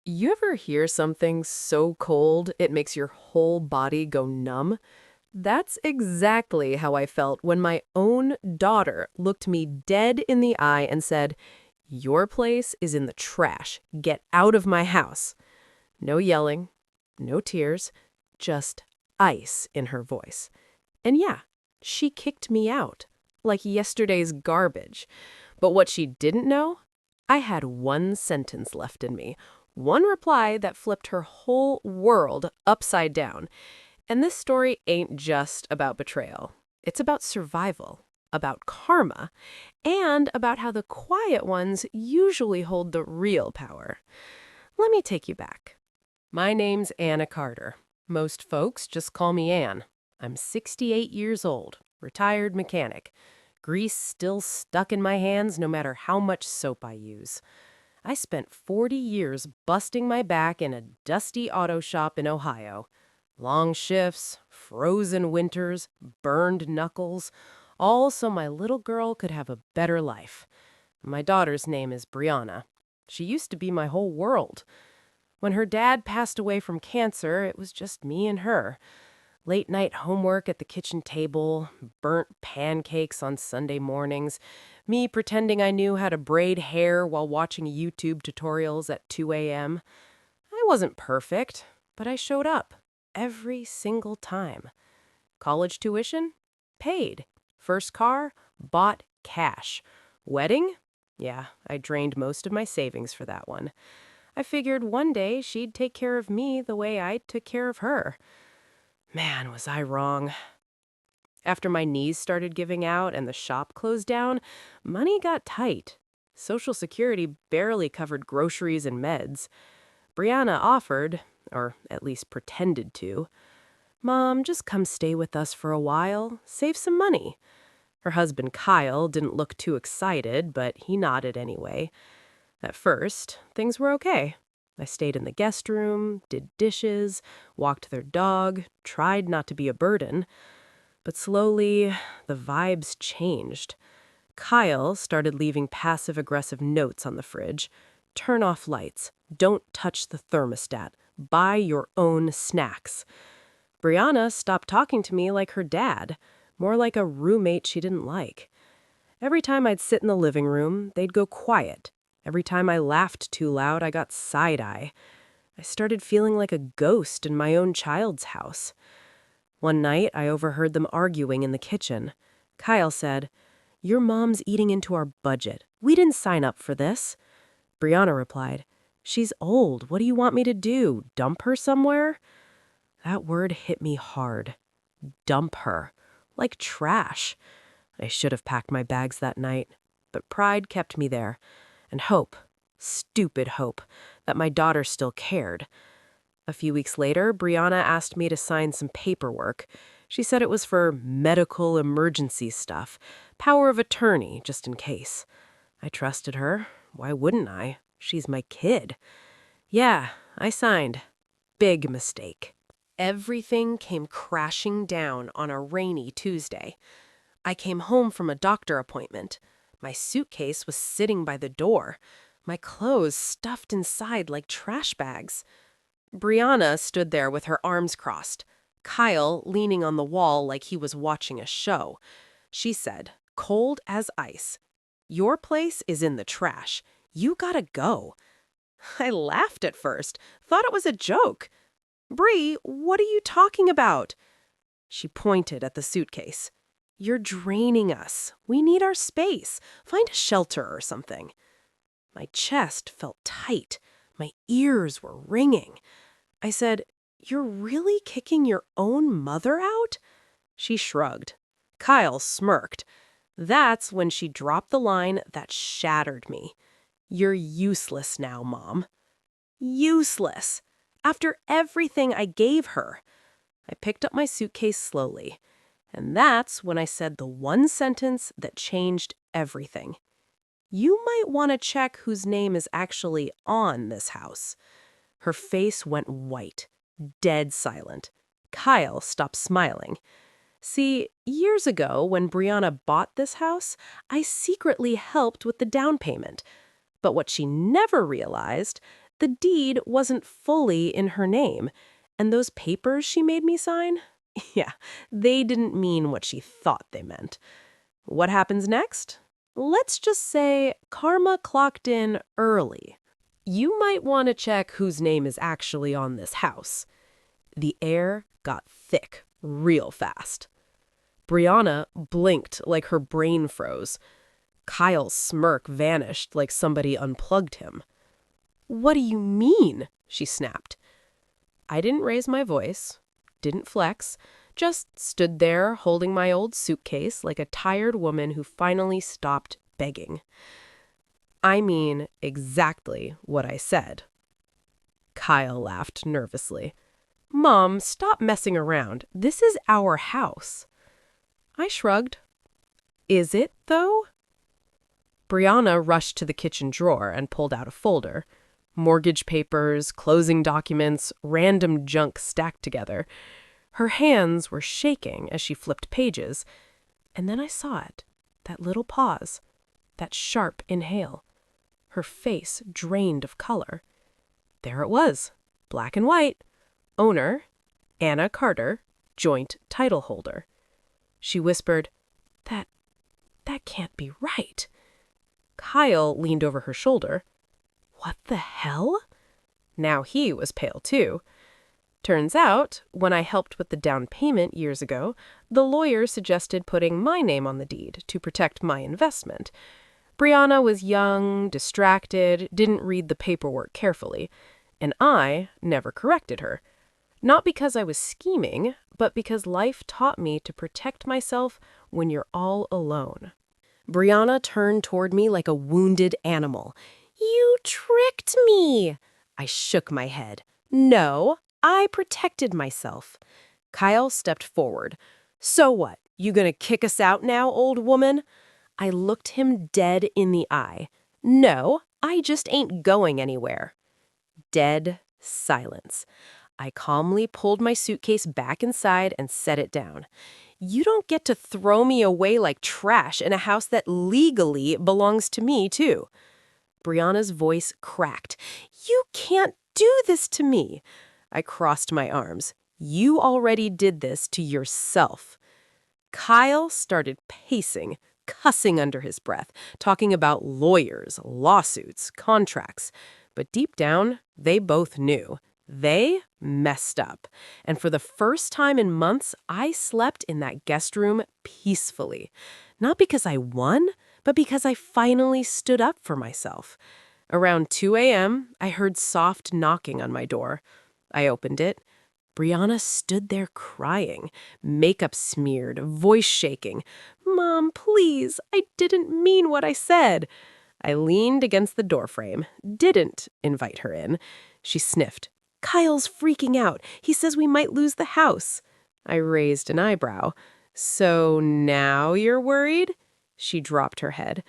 You ever hear something so cold it makes your whole body go numb? That's exactly how I felt when my own daughter looked me dead in the eye and said, "Your place is in the trash. Get out of my house." No yelling, no tears, just ice in her voice. And yeah, she kicked me out, like yesterday's garbage. But what she didn't know? I had one sentence left in me, one reply that flipped her whole world upside down. And this story ain't just about betrayal. It's about survival, about karma, and about how the quiet ones usually hold the real power. Let me take you back. My name's Anna Carter. Most folks just call me Ann. I'm 68 years old, retired mechanic. Grease still stuck in my hands no matter how much soap I use. I spent 40 years busting my back in a dusty auto shop in Ohio. Long shifts, frozen winters, burned knuckles, all so my little girl could have a better life. My daughter's name is Brianna. She used to be my whole world. When her dad passed away from cancer, it was just me and her. Late night homework at the kitchen table, burnt pancakes on Sunday mornings, me pretending I knew how to braid hair while watching YouTube tutorials at 2 a.m. I wasn't perfect, but I showed up every single time. College tuition? Paid. First car? Bought cash. Wedding? Yeah, I drained most of my savings for that one. I figured one day she'd take care of me the way I took care of her. Man, was I wrong. After my knees started giving out and the shop closed down, money got tight. Social Security barely covered groceries and meds. Brianna offered, or at least pretended to, "Mom, just come stay with us for a while, save some money." Her husband Kyle didn't look too excited, but he nodded anyway. At first, things were okay. I stayed in the guest room, did dishes, walked their dog, tried not to be a burden. But slowly, the vibes changed. Kyle started leaving passive-aggressive notes on the fridge. "Turn off lights. Don't touch the thermostat. Buy your own snacks." Brianna stopped talking to me like her dad, more like a roommate she didn't like. Every time I'd sit in the living room, they'd go quiet. Every time I laughed too loud, I got side-eye. I started feeling like a ghost in my own child's house. One night, I overheard them arguing in the kitchen. Kyle said, "Your mom's eating into our budget. We didn't sign up for this." Brianna replied, "She's old. What do you want me to do? Dump her somewhere?" That word hit me hard. Dump her. Like trash. I should have packed my bags that night. But pride kept me there. And hope. Stupid hope. That my daughter still cared. A few weeks later, Brianna asked me to sign some paperwork. She said it was for medical emergency stuff, power of attorney, just in case. I trusted her. Why wouldn't I? She's my kid. Yeah, I signed. Big mistake. Everything came crashing down on a rainy Tuesday. I came home from a doctor appointment. My suitcase was sitting by the door, my clothes stuffed inside like trash bags. Brianna stood there with her arms crossed, Kyle leaning on the wall like he was watching a show. She said, cold as ice, "Your place is in the trash. You gotta go." I laughed at first, thought it was a joke. "Bree, what are you talking about?" She pointed at the suitcase. "You're draining us. We need our space. Find a shelter or something." My chest felt tight. My ears were ringing. I said, "You're really kicking your own mother out?" She shrugged. Kyle smirked. That's when she dropped the line that shattered me. "You're useless now, Mom." Useless. After everything I gave her. I picked up my suitcase slowly. And that's when I said the one sentence that changed everything. "You might want to check whose name is actually on this house." Her face went white, dead silent. Kyle stopped smiling. See, years ago, when Brianna bought this house, I secretly helped with the down payment. But what she never realized, the deed wasn't fully in her name, and those papers she made me sign? Yeah, they didn't mean what she thought they meant. What happens next? Let's just say karma clocked in early. You might want to check whose name is actually on this house. The air got thick real fast. Brianna blinked like her brain froze. Kyle's smirk vanished like somebody unplugged him. "What do you mean?" she snapped. I didn't raise my voice, didn't flex, just stood there holding my old suitcase like a tired woman who finally stopped begging. I mean exactly what I said. Kyle laughed nervously. "Mom, stop messing around. This is our house." I shrugged. "Is it, though?" Brianna rushed to the kitchen drawer and pulled out a folder. Mortgage papers, closing documents, random junk stacked together. Her hands were shaking as she flipped pages. And then I saw it. That little pause. That sharp inhale. Her face drained of color. There it was, black and white. Owner, Anna Carter, joint title holder. She whispered, That can't be right." Kyle leaned over her shoulder. "What the hell?" Now he was pale too. Turns out, when I helped with the down payment years ago, the lawyer suggested putting my name on the deed to protect my investment. Brianna was young, distracted, didn't read the paperwork carefully, and I never corrected her. Not because I was scheming, but because life taught me to protect myself when you're all alone. Brianna turned toward me like a wounded animal. "You tricked me!" I shook my head. "No, I protected myself." Kyle stepped forward. "So what? You gonna kick us out now, old woman?" I looked him dead in the eye. "No, I just ain't going anywhere." Dead silence. I calmly pulled my suitcase back inside and set it down. "You don't get to throw me away like trash in a house that legally belongs to me, too." Brianna's voice cracked. "You can't do this to me." I crossed my arms. "You already did this to yourself." Kyle started pacing, cussing under his breath, talking about lawyers, lawsuits, contracts. But deep down, they both knew. They messed up. And for the first time in months, I slept in that guest room peacefully. Not because I won, but because I finally stood up for myself. Around 2 a.m., I heard soft knocking on my door. I opened it. Brianna stood there crying, makeup smeared, voice shaking. "Mom, please, I didn't mean what I said." I leaned against the doorframe, didn't invite her in. She sniffed. "Kyle's freaking out. He says we might lose the house." I raised an eyebrow. "So now you're worried?" She dropped her head.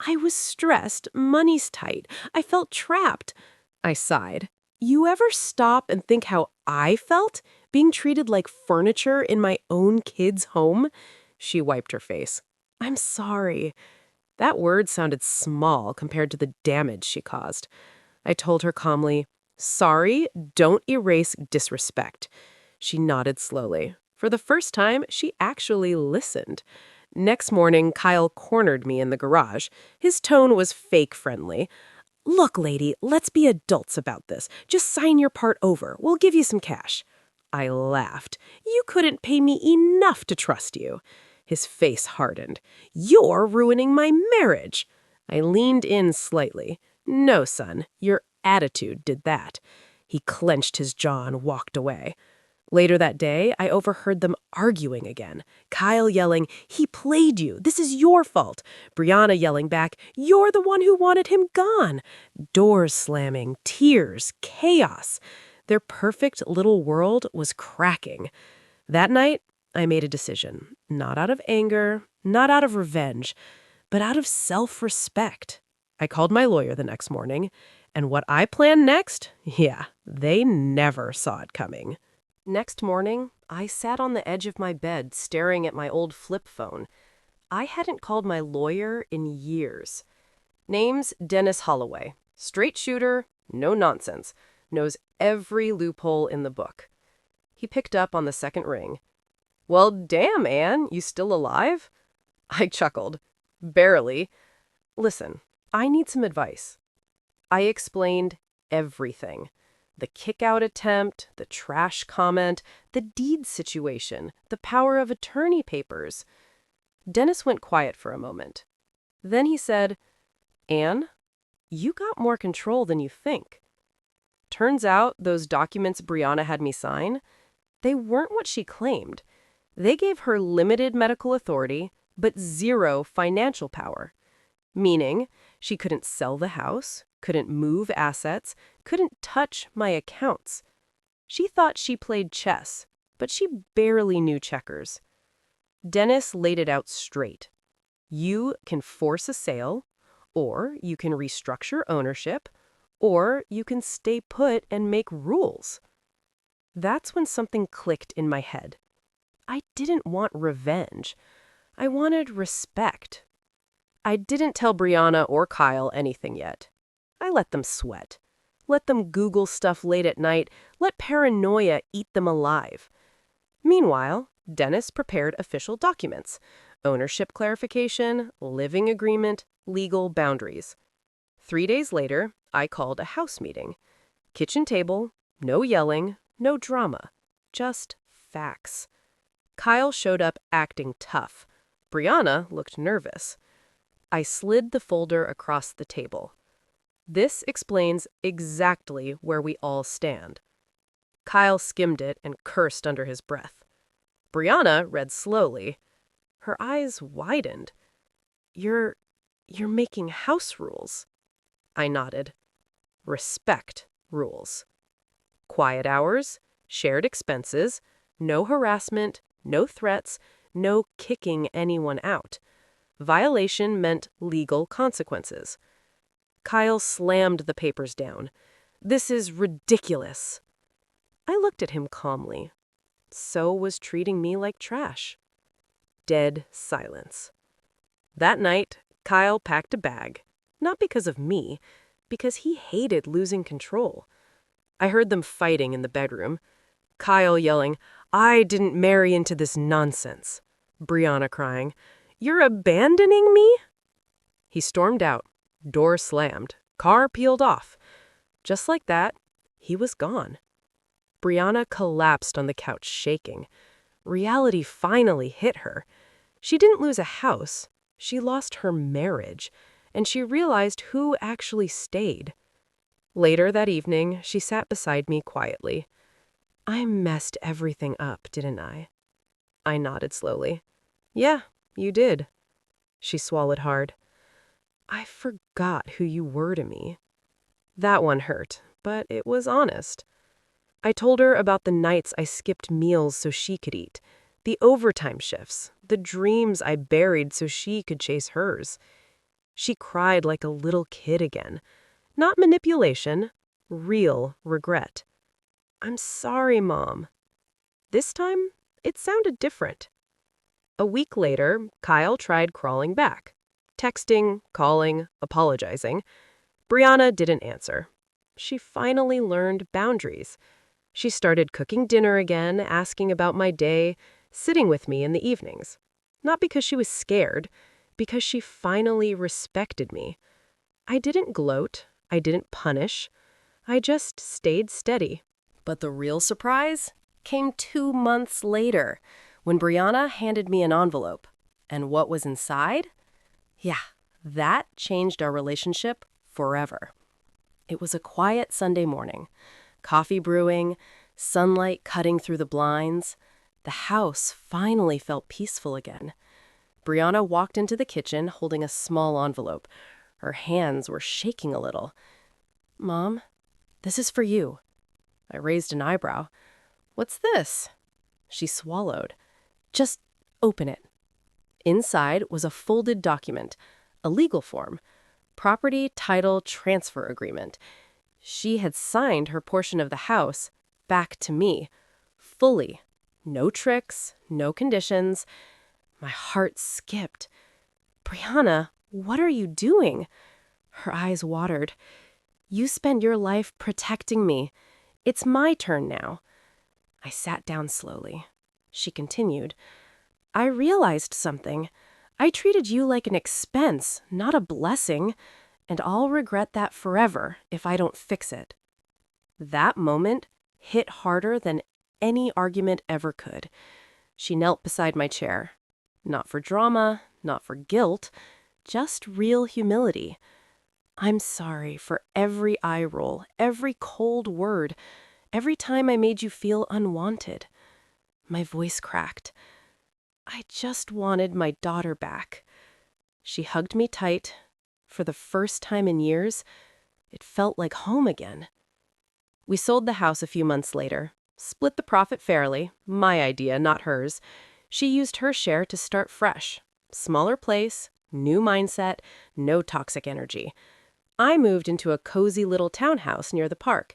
"I was stressed. Money's tight. I felt trapped." I sighed. "You ever stop and think how I felt, being treated like furniture in my own kid's home?" She wiped her face. "I'm sorry." That word sounded small compared to the damage she caused. I told her calmly, "Sorry, don't erase disrespect." She nodded slowly. For the first time, she actually listened. Next morning, Kyle cornered me in the garage. His tone was fake friendly. "Look, lady, let's be adults about this. Just sign your part over. We'll give you some cash." I laughed. "You couldn't pay me enough to trust you." His face hardened. "You're ruining my marriage." I leaned in slightly. "No, son, your attitude did that." He clenched his jaw and walked away. Later that day, I overheard them arguing again. Kyle yelling, "He played you. This is your fault." Brianna yelling back, "You're the one who wanted him gone." Doors slamming, tears, chaos. Their perfect little world was cracking. That night, I made a decision. Not out of anger, not out of revenge, but out of self-respect. I called my lawyer the next morning, and what I planned next, yeah, they never saw it coming. Next morning, I sat on the edge of my bed staring at my old flip phone. I hadn't called my lawyer in years. Name's Dennis Holloway. Straight shooter, No nonsense. Knows every loophole in the book. He picked up on the second ring. Well, damn, Anne, you still alive? I chuckled. Barely. Listen, I need some advice. I explained everything. The kick-out attempt, the trash comment, the deed situation, the power of attorney papers. Dennis went quiet for a moment. Then he said, Anne, you got more control than you think. Turns out those documents Brianna had me sign, they weren't what she claimed. They gave her limited medical authority, but zero financial power. Meaning, she couldn't sell the house, couldn't move assets, couldn't touch my accounts. She thought she played chess, but she barely knew checkers. Dennis laid it out straight. You can force a sale, or you can restructure ownership, or you can stay put and make rules. That's when something clicked in my head. I didn't want revenge. I wanted respect. I didn't tell Brianna or Kyle anything yet. I let them sweat. Let them Google stuff late at night. Let paranoia eat them alive. Meanwhile, Dennis prepared official documents: ownership clarification, living agreement, legal boundaries. 3 days later, I called a house meeting. Kitchen table, no yelling, no drama, just facts. Kyle showed up acting tough. Brianna looked nervous. I slid the folder across the table. This explains exactly where we all stand. Kyle skimmed it and cursed under his breath. Brianna read slowly. Her eyes widened. You're making house rules. I nodded. Respect rules. Quiet hours, shared expenses, no harassment, no threats, no kicking anyone out. Violation meant legal consequences. Kyle slammed the papers down. This is ridiculous. I looked at him calmly. So was treating me like trash. Dead silence. That night, Kyle packed a bag. Not because of me, because he hated losing control. I heard them fighting in the bedroom. Kyle yelling, I didn't marry into this nonsense. Brianna crying, You're abandoning me? He stormed out. Door slammed. Car peeled off. Just like that, he was gone. Brianna collapsed on the couch, shaking. Reality finally hit her. She didn't lose a house. She lost her marriage, and she realized who actually stayed. Later that evening, she sat beside me quietly. I messed everything up, didn't I? I nodded slowly. Yeah, you did. She swallowed hard. I forgot who you were to me. That one hurt, but it was honest. I told her about the nights I skipped meals so she could eat, the overtime shifts, the dreams I buried so she could chase hers. She cried like a little kid again. Not manipulation, real regret. I'm sorry, Mom. This time, it sounded different. A week later, Kyle tried crawling back. Texting, calling, apologizing. Brianna didn't answer. She finally learned boundaries. She started cooking dinner again, asking about my day, sitting with me in the evenings. Not because she was scared, because she finally respected me. I didn't gloat. I didn't punish. I just stayed steady. But the real surprise came 2 months later, when Brianna handed me an envelope. And what was inside? Yeah, that changed our relationship forever. It was a quiet Sunday morning. Coffee brewing, sunlight cutting through the blinds. The house finally felt peaceful again. Brianna walked into the kitchen holding a small envelope. Her hands were shaking a little. Mom, this is for you. I raised an eyebrow. What's this? She swallowed. Just open it. Inside was a folded document, a legal form, property title transfer agreement. She had signed her portion of the house back to me, fully. No tricks, no conditions. My heart skipped. Brianna, what are you doing? Her eyes watered. You spent your life protecting me. It's my turn now. I sat down slowly. She continued, I realized something. I treated you like an expense, not a blessing, and I'll regret that forever if I don't fix it. That moment hit harder than any argument ever could. She knelt beside my chair. Not for drama, not for guilt, just real humility. I'm sorry for every eye roll, every cold word, every time I made you feel unwanted. My voice cracked. I just wanted my daughter back. She hugged me tight. For the first time in years, it felt like home again. We sold the house a few months later, split the profit fairly, my idea, not hers. She used her share to start fresh. Smaller place, new mindset, no toxic energy. I moved into a cozy little townhouse near the park.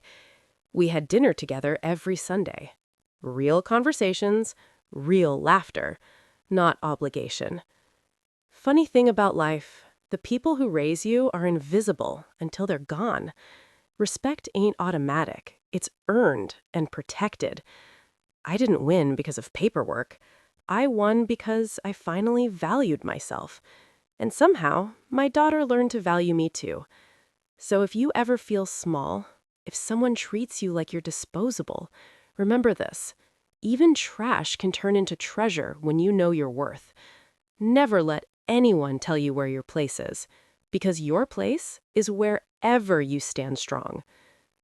We had dinner together every Sunday. Real conversations, real laughter, not obligation. Funny thing about life, the people who raise you are invisible until they're gone. Respect ain't automatic. It's earned and protected. I didn't win because of paperwork. I won because I finally valued myself. And somehow, my daughter learned to value me too. So if you ever feel small, if someone treats you like you're disposable, remember this. Even trash can turn into treasure when you know your worth. Never let anyone tell you where your place is, because your place is wherever you stand strong.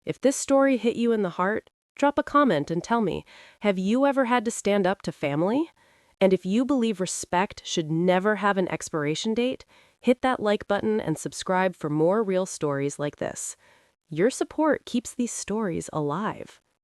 If this story hit you in the heart, drop a comment and tell me, have you ever had to stand up to family? And if you believe respect should never have an expiration date, hit that like button and subscribe for more real stories like this. Your support keeps these stories alive.